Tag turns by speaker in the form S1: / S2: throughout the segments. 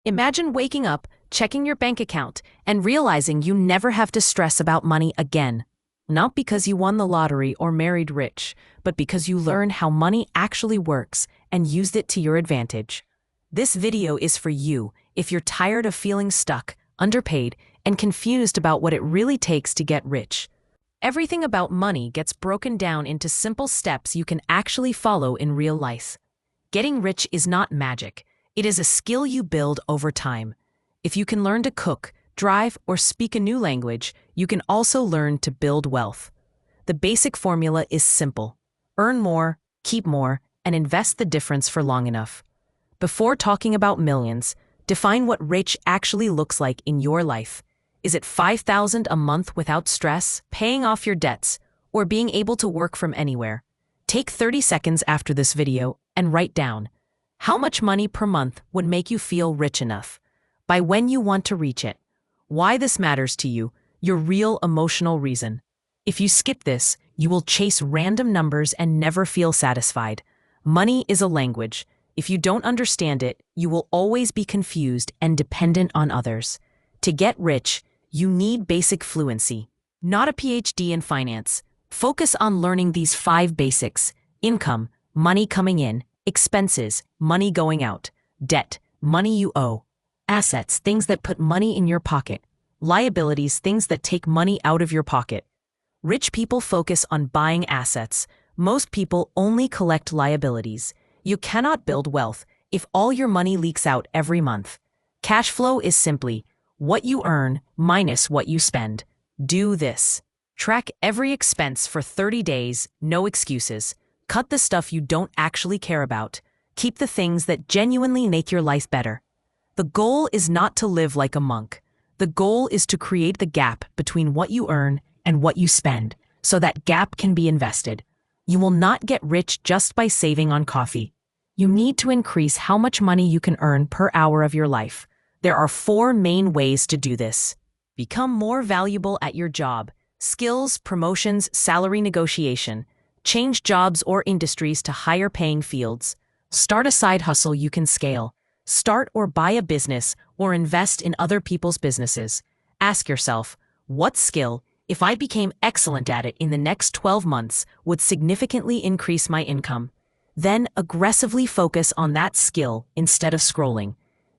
S1: Imagine waking up, checking your bank account, and realizing you never have to stress about money again. Not because you won the lottery or married rich, but because you learned how money actually works and used it to your advantage. This video is for you if you're tired of feeling stuck, underpaid, and confused about what it really takes to get rich. Everything about money gets broken down into simple steps you can actually follow in real life. Getting rich is not magic. It is a skill you build over time. If you can learn to cook, drive, or speak a new language, you can also learn to build wealth. The basic formula is simple. Earn more, keep more, and invest the difference for long enough. Before talking about millions, define what rich actually looks like in your life. Is it $5,000 a month without stress, paying off your debts, or being able to work from anywhere? Take 30 seconds after this video and write down how much money per month would make you feel rich enough, by when you want to reach it, why this matters to you, your real emotional reason. If you skip this, you will chase random numbers and never feel satisfied. Money is a language. If you don't understand it, you will always be confused and dependent on others. To get rich, you need basic fluency, not a PhD in finance. Focus on learning these 5 basics: income, money coming in; expenses, money going out; debt, money you owe; assets, things that put money in your pocket; liabilities, things that take money out of your pocket. Rich people focus on buying assets. Most people only collect liabilities. You cannot build wealth if all your money leaks out every month. Cash flow is simply what you earn minus what you spend. Do this. Track every expense for 30 days, no excuses. Cut the stuff you don't actually care about. Keep the things that genuinely make your life better. The goal is not to live like a monk. The goal is to create the gap between what you earn and what you spend, so that gap can be invested. You will not get rich just by saving on coffee. You need to increase how much money you can earn per hour of your life. There are 4 main ways to do this. Become more valuable at your job. Skills, promotions, salary negotiation. Change jobs or industries to higher paying fields. Start a side hustle you can scale. Start or buy a business or invest in other people's businesses. Ask yourself, what skill, if I became excellent at it in the next 12 months, would significantly increase my income? Then aggressively focus on that skill instead of scrolling.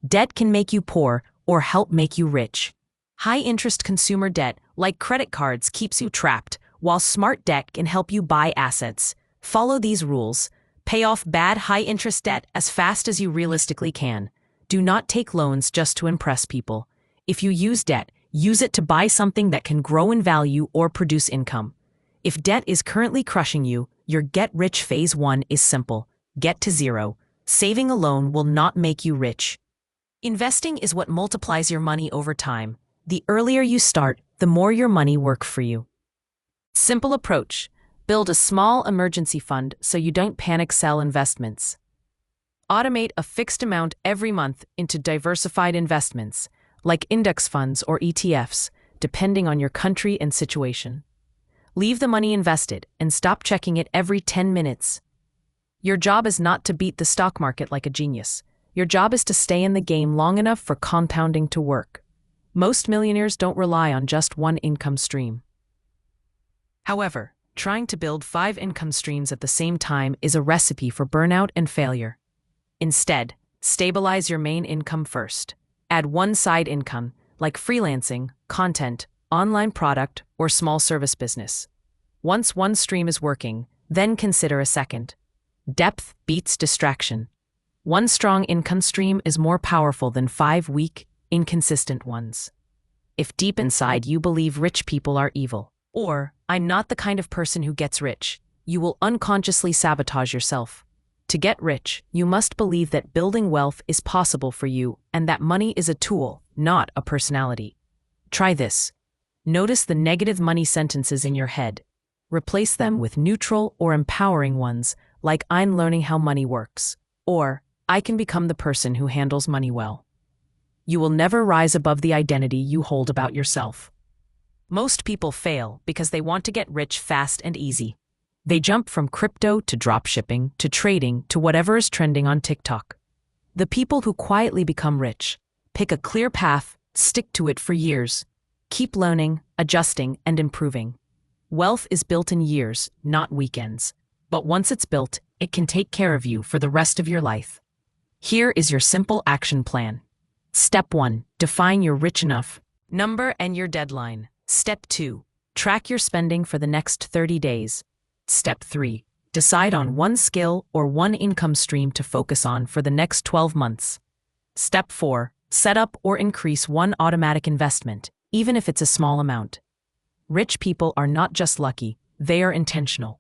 S1: Debt can make you poor or help make you rich. High-interest consumer debt, like credit cards, keeps you trapped, while smart debt can help you buy assets. Follow these rules. Pay off bad high-interest debt as fast as you realistically can. Do not take loans just to impress people. If you use debt, use it to buy something that can grow in value or produce income. If debt is currently crushing you, your get-rich phase 1 is simple. Get to zero. Saving alone will not make you rich. Investing is what multiplies your money over time. The earlier you start, the more your money works for you. Simple approach. Build a small emergency fund so you don't panic sell investments. Automate a fixed amount every month into diversified investments, like index funds or ETFs, depending on your country and situation. Leave the money invested and stop checking it every 10 minutes. Your job is not to beat the stock market like a genius. Your job is to stay in the game long enough for compounding to work. Most millionaires don't rely on just one income stream. However, trying to build 5 income streams at the same time is a recipe for burnout and failure. Instead, stabilize your main income first. Add one side income, like freelancing, content, online product, or small service business. Once one stream is working, then consider a second. Depth beats distraction. One strong income stream is more powerful than 5 weak, inconsistent ones. If deep inside you believe rich people are evil, or I'm not the kind of person who gets rich, you will unconsciously sabotage yourself. To get rich, you must believe that building wealth is possible for you and that money is a tool, not a personality. Try this. Notice the negative money sentences in your head. Replace them with neutral or empowering ones, like I'm learning how money works, or I can become the person who handles money well. You will never rise above the identity you hold about yourself. Most people fail because they want to get rich fast and easy. They jump from crypto to dropshipping to trading to whatever is trending on TikTok. The people who quietly become rich, Pick a clear path, stick to it for years. Keep learning, adjusting, and improving. Wealth is built in years, not weekends. But once it's built, it can take care of you for the rest of your life. Here is your simple action plan. Step 1. Define your rich enough number and your deadline. Step 2. Track your spending for the next 30 days. Step 3. Decide on one skill or one income stream to focus on for the next 12 months. Step 4. Set up or increase one automatic investment, even if it's a small amount. Rich people are not just lucky, they are intentional.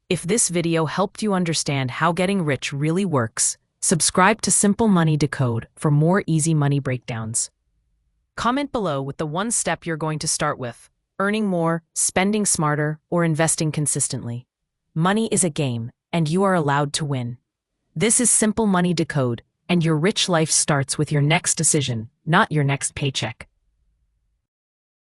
S1: If this video helped you understand how getting rich really works, subscribe to Simple Money Decode for more easy money breakdowns. Comment below with the one step you're going to start with: earning more, spending smarter, or investing consistently. Money is a game, and you are allowed to win. This is Simple Money Decode, and your rich life starts with your next decision, not your next paycheck.